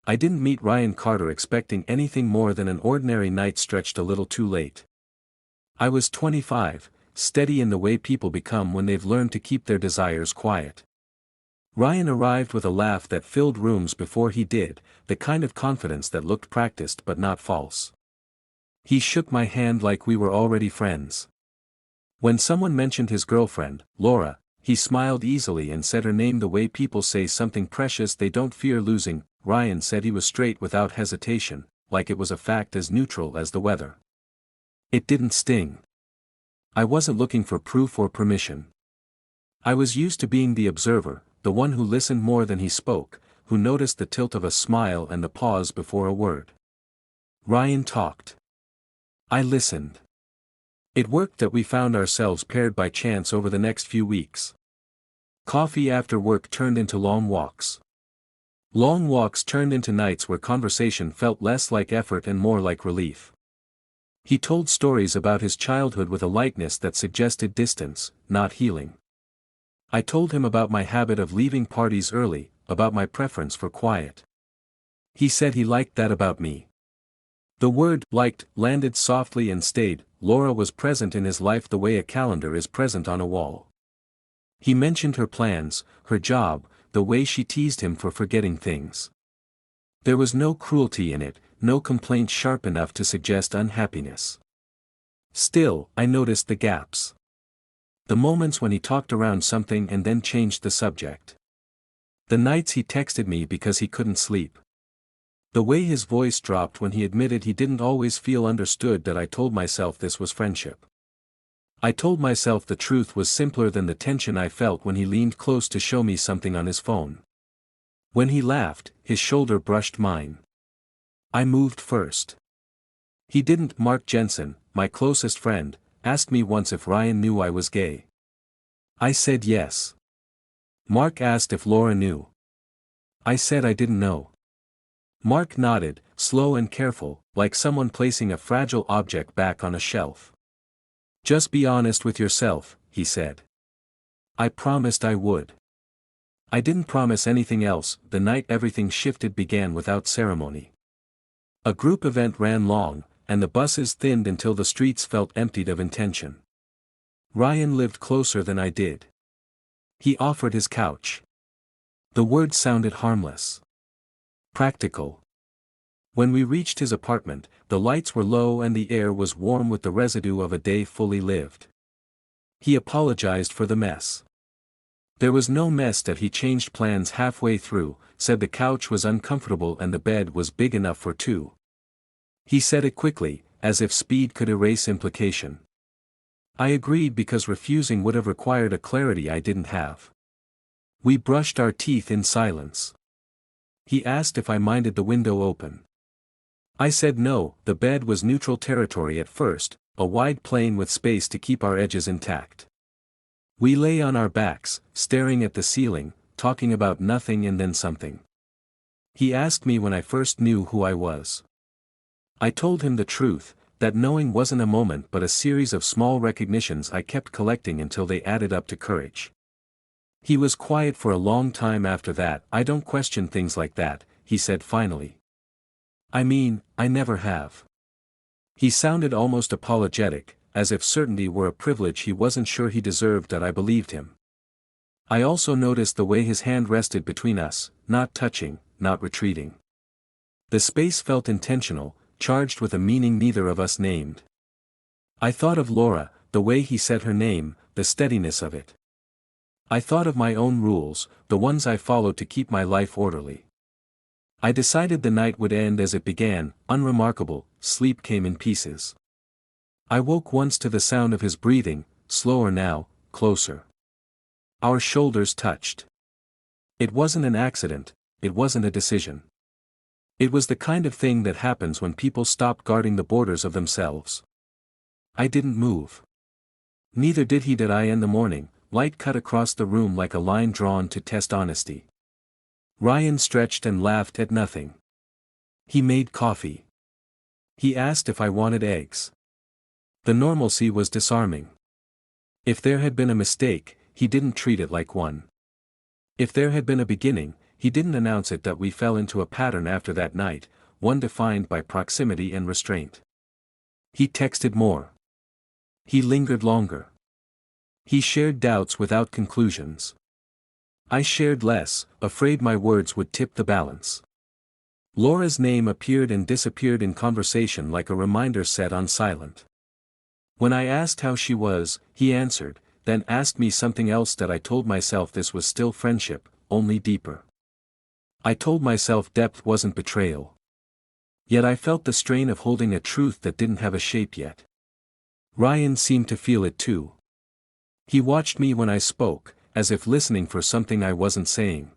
I didn't meet Ryan Carter expecting anything more than an ordinary night stretched a little too late. I was 25, steady in the way people become when they've learned to keep their desires quiet. Ryan arrived with a laugh that filled rooms before he did, the kind of confidence that looked practiced but not false. He shook my hand like we were already friends. When someone mentioned his girlfriend, Laura, he smiled easily and said her name the way people say something precious they don't fear losing. Ryan said he was straight without hesitation, like it was a fact as neutral as the weather. It didn't sting. I wasn't looking for proof or permission. I was used to being the observer, the one who listened more than he spoke, who noticed the tilt of a smile and the pause before a word. Ryan talked. I listened. It worked that we found ourselves paired by chance over the next few weeks. Coffee after work turned into long walks. Long walks turned into nights where conversation felt less like effort and more like relief. He told stories about his childhood with a lightness that suggested distance, not healing. I told him about my habit of leaving parties early, about my preference for quiet. He said he liked that about me. The word "liked" landed softly and stayed. Laura was present in his life the way a calendar is present on a wall. He mentioned her plans, her job, the way she teased him for forgetting things. There was no cruelty in it, no complaint sharp enough to suggest unhappiness. Still, I noticed the gaps. The moments when he talked around something and then changed the subject. The nights he texted me because he couldn't sleep. The way his voice dropped when he admitted he didn't always feel understood. That I told myself this was friendship. I told myself the truth was simpler than the tension I felt when he leaned close to show me something on his phone. When he laughed, his shoulder brushed mine. I moved first. He didn't. Mark Jensen, my closest friend, asked me once if Ryan knew I was gay. I said yes. Mark asked if Laura knew. I said I didn't know. Mark nodded, slow and careful, like someone placing a fragile object back on a shelf. Just be honest with yourself, he said. I promised I would. I didn't promise anything else. The night everything shifted began without ceremony. A group event ran long, and the buses thinned until the streets felt emptied of intention. Ryan lived closer than I did. He offered his couch. The word sounded harmless. Practical. When we reached his apartment, the lights were low and the air was warm with the residue of a day fully lived. He apologized for the mess. There was no mess. That he changed plans halfway through, said the couch was uncomfortable and the bed was big enough for two. He said it quickly, as if speed could erase implication. I agreed because refusing would have required a clarity I didn't have. We brushed our teeth in silence. He asked if I minded the window open. I said no. The bed was neutral territory at first, a wide plane with space to keep our edges intact. We lay on our backs, staring at the ceiling, talking about nothing and then something. He asked me when I first knew who I was. I told him the truth, that knowing wasn't a moment but a series of small recognitions I kept collecting until they added up to courage. He was quiet for a long time after that. I don't question things like that, he said finally. I mean, I never have. He sounded almost apologetic, as if certainty were a privilege he wasn't sure he deserved. That I believed him. I also noticed the way his hand rested between us, not touching, not retreating. The space felt intentional, charged with a meaning neither of us named. I thought of Laura, the way he said her name, the steadiness of it. I thought of my own rules, the ones I followed to keep my life orderly. I decided the night would end as it began, unremarkable. Sleep came in pieces. I woke once to the sound of his breathing, slower now, closer. Our shoulders touched. It wasn't an accident, it wasn't a decision. It was the kind of thing that happens when people stop guarding the borders of themselves. I didn't move. Neither did he. Did I? In the morning, light cut across the room like a line drawn to test honesty. Ryan stretched and laughed at nothing. He made coffee. He asked if I wanted eggs. The normalcy was disarming. If there had been a mistake, he didn't treat it like one. If there had been a beginning, he didn't announce it that we fell into a pattern after that night, one defined by proximity and restraint. He texted more. He lingered longer. He shared doubts without conclusions. I shared less, afraid my words would tip the balance. Laura's name appeared and disappeared in conversation like a reminder set on silent. When I asked how she was, he answered, then asked me something else that I told myself this was still friendship, only deeper. I told myself depth wasn't betrayal. Yet I felt the strain of holding a truth that didn't have a shape yet. Ryan seemed to feel it too. He watched me when I spoke, as if listening for something I wasn't saying.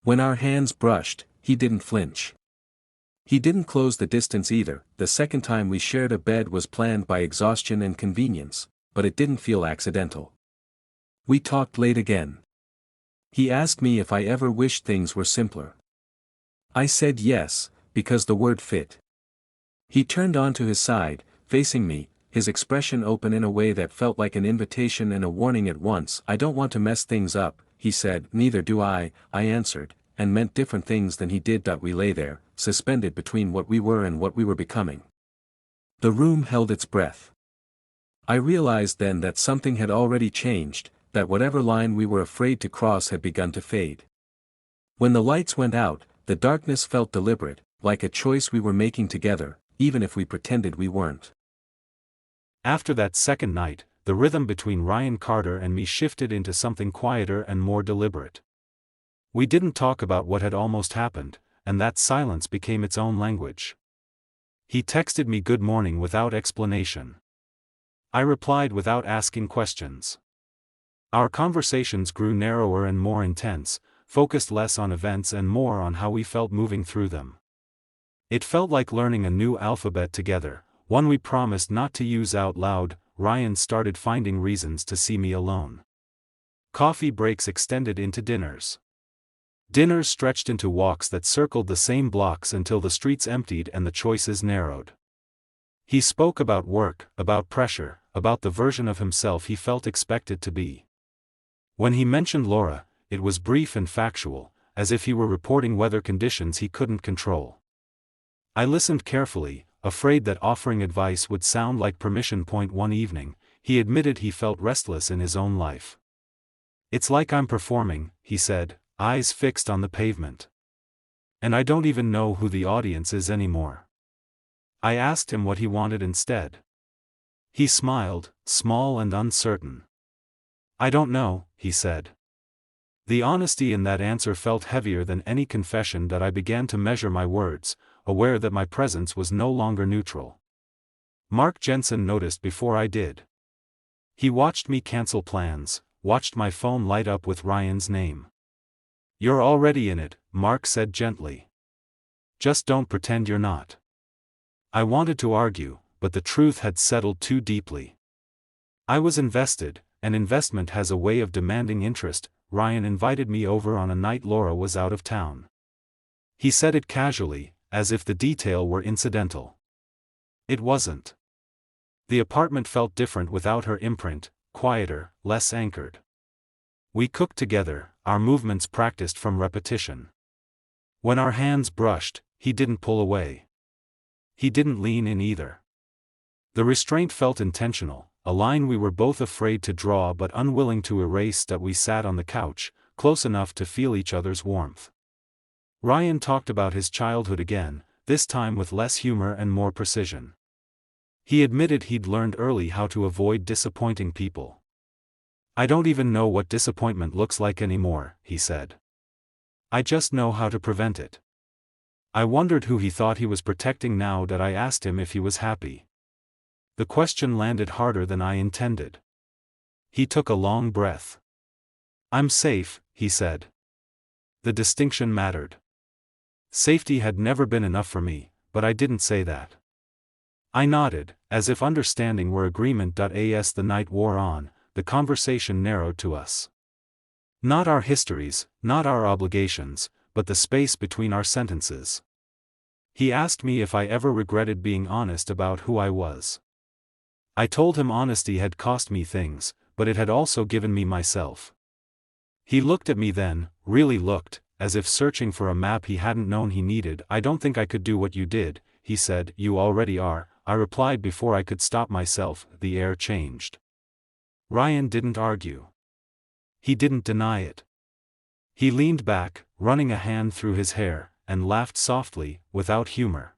When our hands brushed, he didn't flinch. He didn't close the distance either. The second time we shared a bed was planned by exhaustion and convenience, but it didn't feel accidental. We talked late again. He asked me if I ever wished things were simpler. I said yes, because the word fit. He turned onto his side, facing me, his expression open in a way that felt like an invitation and a warning at once. I don't want to mess things up, he said. Neither do I answered, and meant different things than he did. We lay there, suspended between what we were and what we were becoming. The room held its breath. I realized then that something had already changed, that whatever line we were afraid to cross had begun to fade. When the lights went out, the darkness felt deliberate, like a choice we were making together, even if we pretended we weren't. After that second night, the rhythm between Ryan Carter and me shifted into something quieter and more deliberate. We didn't talk about what had almost happened, and that silence became its own language. He texted me good morning without explanation. I replied without asking questions. Our conversations grew narrower and more intense, focused less on events and more on how we felt moving through them. It felt like learning a new alphabet together, one we promised not to use out loud. Ryan started finding reasons to see me alone. Coffee breaks extended into dinners. Dinners stretched into walks that circled the same blocks until the streets emptied and the choices narrowed. He spoke about work, about pressure, about the version of himself he felt expected to be. When he mentioned Laura, it was brief and factual, as if he were reporting weather conditions he couldn't control. I listened carefully, afraid that offering advice would sound like permission. One evening, he admitted he felt restless in his own life. "It's like I'm performing," he said, eyes fixed on the pavement. "And I don't even know who the audience is anymore." I asked him what he wanted instead. He smiled, small and uncertain. "I don't know," he said. The honesty in that answer felt heavier than any confession. That I began to measure my words, aware that my presence was no longer neutral. Mark Jensen noticed before I did. He watched me cancel plans, watched my phone light up with Ryan's name. "You're already in it," Mark said gently. "Just don't pretend you're not." I wanted to argue, but the truth had settled too deeply. I was invested, and investment has a way of demanding interest. Ryan invited me over on a night Laura was out of town. He said it casually, as if the detail were incidental. It wasn't. The apartment felt different without her imprint, quieter, less anchored. We cooked together, our movements practiced from repetition. When our hands brushed, he didn't pull away. He didn't lean in either. The restraint felt intentional, a line we were both afraid to draw but unwilling to erase. That we sat on the couch, close enough to feel each other's warmth. Ryan talked about his childhood again, this time with less humor and more precision. He admitted he'd learned early how to avoid disappointing people. "I don't even know what disappointment looks like anymore," he said. "I just know how to prevent it." I wondered who he thought he was protecting now that I asked him if he was happy. The question landed harder than I intended. He took a long breath. "I'm safe," he said. The distinction mattered. Safety had never been enough for me, but I didn't say that. I nodded, as if understanding were agreement. As the night wore on, the conversation narrowed to us. Not our histories, not our obligations, but the space between our sentences. He asked me if I ever regretted being honest about who I was. I told him honesty had cost me things, but it had also given me myself. He looked at me then, really looked, as if searching for a map he hadn't known he needed. "I don't think I could do what you did," he said. "You already are," I replied before I could stop myself. The air changed. Ryan didn't argue. He didn't deny it. He leaned back, running a hand through his hair, and laughed softly, without humor.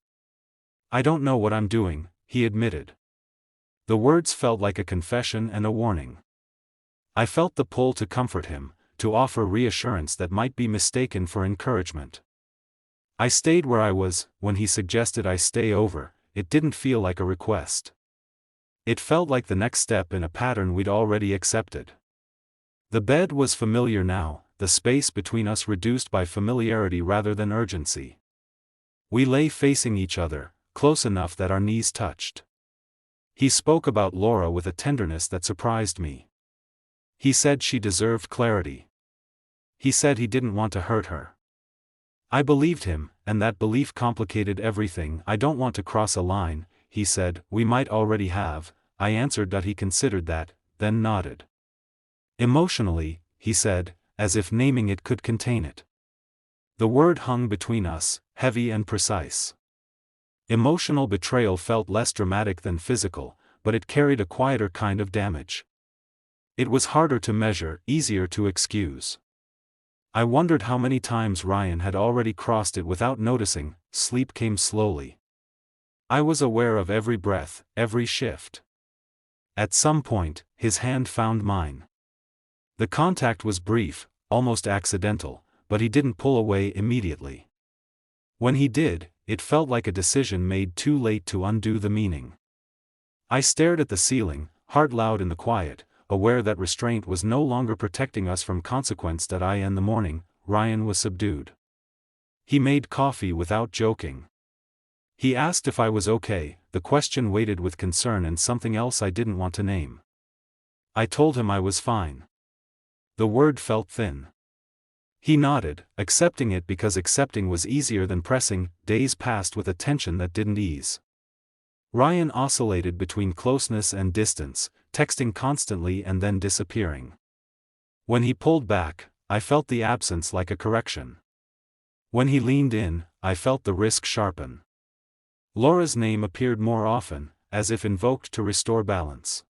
"I don't know what I'm doing," he admitted. The words felt like a confession and a warning. I felt the pull to comfort him, to offer reassurance that might be mistaken for encouragement. I stayed where I was. When he suggested I stay over, it didn't feel like a request. It felt like the next step in a pattern we'd already accepted. The bed was familiar now, the space between us reduced by familiarity rather than urgency. We lay facing each other, close enough that our knees touched. He spoke about Laura with a tenderness that surprised me. He said she deserved clarity. He said he didn't want to hurt her. I believed him, and that belief complicated everything. "I don't want to cross a line," he said. "We might already have." I answered that he considered that, then nodded. "Emotionally," he said, as if naming it could contain it. The word hung between us, heavy and precise. Emotional betrayal felt less dramatic than physical, but it carried a quieter kind of damage. It was harder to measure, easier to excuse. I wondered how many times Ryan had already crossed it without noticing. Sleep came slowly. I was aware of every breath, every shift. At some point, his hand found mine. The contact was brief, almost accidental, but he didn't pull away immediately. When he did, it felt like a decision made too late to undo the meaning. I stared at the ceiling, heart loud in the quiet, aware that restraint was no longer protecting us from consequence. That in the morning, Ryan was subdued. He made coffee without joking. He asked if I was okay. The question weighted with concern and something else I didn't want to name. I told him I was fine. The word felt thin. He nodded, accepting it because accepting was easier than pressing. Days passed with a tension that didn't ease. Ryan oscillated between closeness and distance, texting constantly and then disappearing. When he pulled back, I felt the absence like a correction. When he leaned in, I felt the risk sharpen. Laura's name appeared more often, as if invoked to restore balance.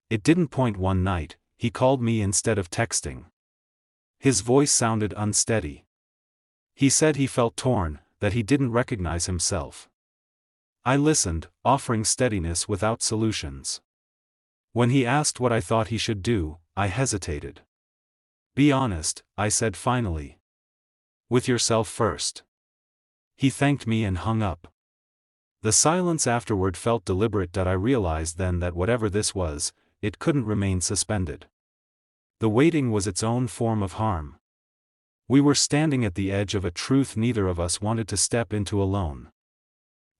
It didn't point. One night, he called me instead of texting. His voice sounded unsteady. He said he felt torn, that he didn't recognize himself. I listened, offering steadiness without solutions. When he asked what I thought he should do, I hesitated. "Be honest," I said finally. "With yourself first." He thanked me and hung up. The silence afterward felt deliberate. I realized then that whatever this was, it couldn't remain suspended. The waiting was its own form of harm. We were standing at the edge of a truth neither of us wanted to step into alone.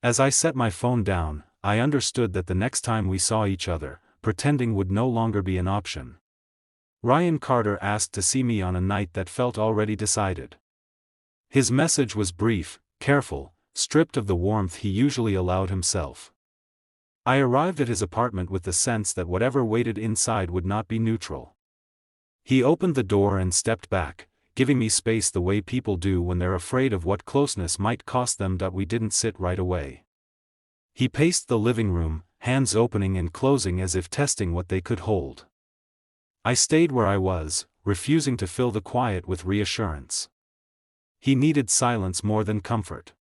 As I set my phone down, I understood that the next time we saw each other, pretending would no longer be an option. Ryan Carter asked to see me on a night that felt already decided. His message was brief, careful, stripped of the warmth he usually allowed himself. I arrived at his apartment with the sense that whatever waited inside would not be neutral. He opened the door and stepped back, giving me space the way people do when they're afraid of what closeness might cost them. We didn't sit right away. He paced the living room, hands opening and closing as if testing what they could hold. I stayed where I was, refusing to fill the quiet with reassurance. He needed silence more than comfort.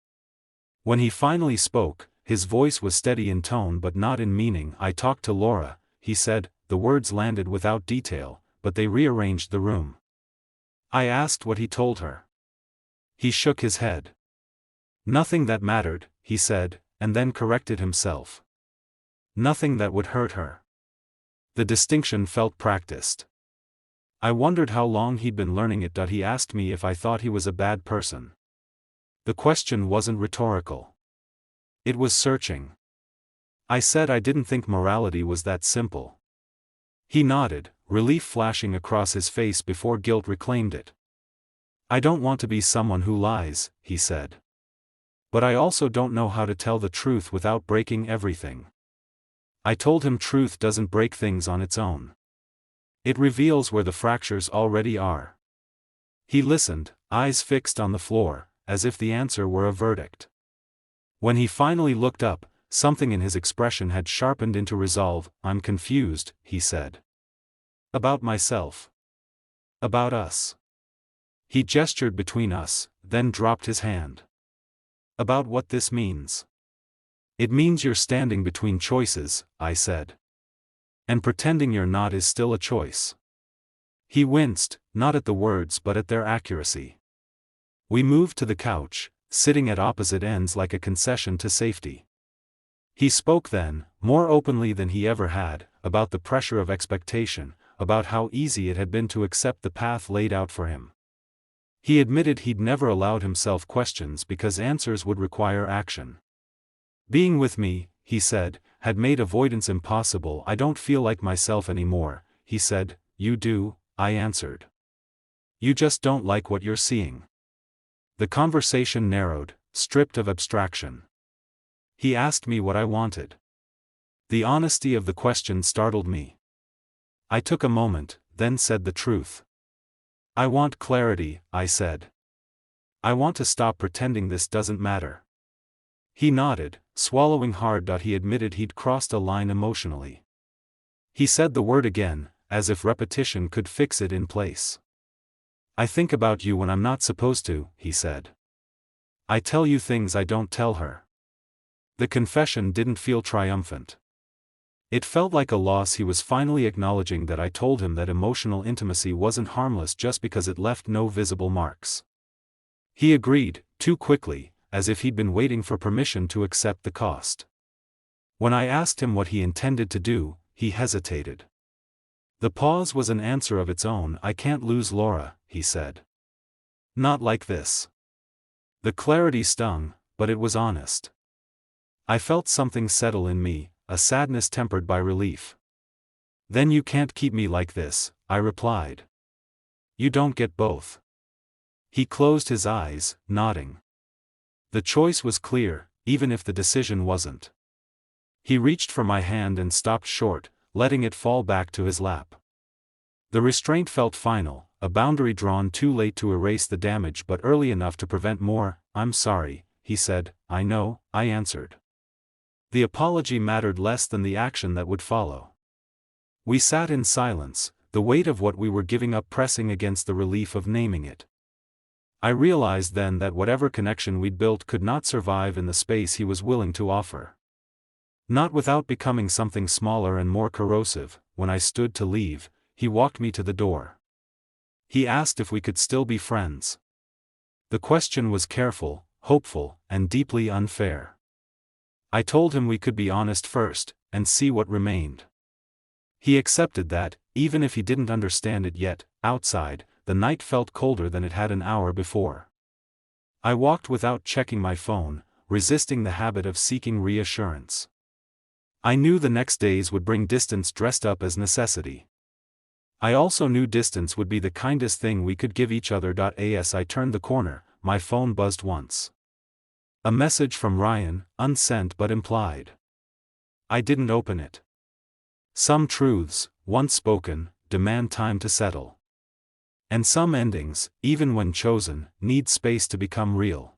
When he finally spoke, his voice was steady in tone but not in meaning. "I talked to Laura," he said. The words landed without detail, but they rearranged the room. I asked what he told her. He shook his head. "Nothing that mattered," he said, and then corrected himself. "Nothing that would hurt her." The distinction felt practiced. I wondered how long he'd been learning it. He asked me if I thought he was a bad person. The question wasn't rhetorical. It was searching. I said I didn't think morality was that simple. He nodded, relief flashing across his face before guilt reclaimed it. "I don't want to be someone who lies," he said. "But I also don't know how to tell the truth without breaking everything." I told him truth doesn't break things on its own. It reveals where the fractures already are. He listened, eyes fixed on the floor, as if the answer were a verdict. When he finally looked up, something in his expression had sharpened into resolve. "I'm confused," he said. "About myself. About us." He gestured between us, then dropped his hand. "About what this means." "It means you're standing between choices," I said. "And pretending you're not is still a choice." He winced, not at the words but at their accuracy. We moved to the couch, sitting at opposite ends like a concession to safety. He spoke then, more openly than he ever had, about the pressure of expectation, about how easy it had been to accept the path laid out for him. He admitted he'd never allowed himself questions because answers would require action. "Being with me," he said, "had made avoidance impossible. I don't feel like myself anymore," he said. "You do," I answered. "You just don't like what you're seeing." The conversation narrowed, stripped of abstraction. He asked me what I wanted. The honesty of the question startled me. I took a moment, then said the truth. "I want clarity," I said. "I want to stop pretending this doesn't matter." He nodded, swallowing hard. He admitted he'd crossed a line emotionally. He said the word again, as if repetition could fix it in place. "I think about you when I'm not supposed to," he said. "I tell you things I don't tell her." The confession didn't feel triumphant. It felt like a loss. He was finally acknowledging that I told him that emotional intimacy wasn't harmless just because it left no visible marks. He agreed, too quickly, as if he'd been waiting for permission to accept the cost. When I asked him what he intended to do, he hesitated. The pause was an answer of its own. "I can't lose Laura," he said. "Not like this." The clarity stung, but it was honest. I felt something settle in me, a sadness tempered by relief. "Then you can't keep me like this," I replied. "You don't get both." He closed his eyes, nodding. The choice was clear, even if the decision wasn't. He reached for my hand and stopped short, letting it fall back to his lap. The restraint felt final, a boundary drawn too late to erase the damage but early enough to prevent more. "I'm sorry," he said. "I know," I answered. The apology mattered less than the action that would follow. We sat in silence, the weight of what we were giving up pressing against the relief of naming it. I realized then that whatever connection we'd built could not survive in the space he was willing to offer. Not without becoming something smaller and more corrosive. When I stood to leave, he walked me to the door. He asked if we could still be friends. The question was careful, hopeful, and deeply unfair. I told him we could be honest first, and see what remained. He accepted that, even if he didn't understand it yet. Outside, the night felt colder than it had an hour before. I walked without checking my phone, resisting the habit of seeking reassurance. I knew the next days would bring distance dressed up as necessity. I also knew distance would be the kindest thing we could give each other. As I turned the corner, my phone buzzed once. A message from Ryan, unsent but implied. I didn't open it. Some truths, once spoken, demand time to settle. And some endings, even when chosen, need space to become real.